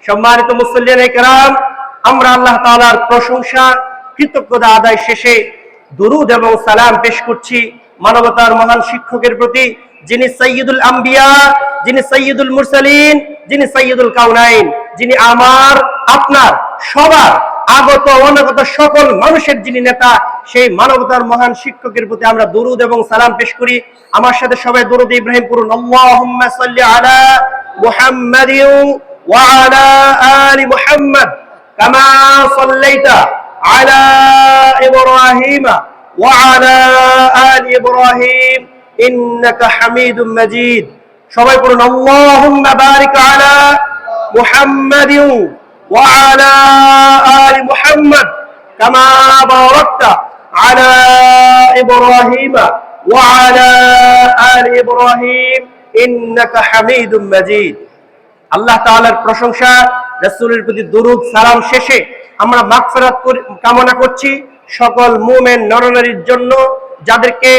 সম্মানিত মুসল্লিয়ানে কেরাম, আমরা আল্লাহ তাআলার প্রশংসা কৃতজ্ঞতা আদায় শেষে দুরুদ এবং সালাম পেশ করছি মানবতার মহান শিক্ষকের প্রতি, যিনি সাইয়্যিদুল আম্বিয়া, যিনি সাইয়্যিদুল মুরসালিন, যিনি সাইয়্যিদুল কাউনাইন, যিনি আমার আপনার সবার আগত অনাগত সকল মানুষের যিনি নেতা, সেই মানবতার মহান শিক্ষকের প্রতি আমরা দুরুদ এবং সালাম পেশ করি। আমার সাথে সবাই দুরুদ ইব্রাহিম পড়ুন। আল্লাহুম্মা সাল্লি আলা মুহাম্মাদিন ওয়া আলা আলি মুহাম্মাদ কামা সাল্লাইতা আলা ইব্রাহিম ওয়া আলা আলি ইব্রাহিম ইন্নাকা হামিদুম মাজিদ। সবাই পড়ুন আল্লাহুম্মা বারিক আলা মুহাম্মাদিন ওয়া আলা আলি মুহাম্মাদ কামা বারাকতা আলা ইব্রাহিম ওয়া আলা আলি ইব্রাহিম ইন্নাকা হামিদুম মাজিদ। আল্লাহ তাআলার প্রশংসা, রাসূলের প্রতি দুরূদ সালাম শেষে আমরা মাগফিরাত কামনা করছি সকল মুমিন নরনারীর জন্য, যাদেরকে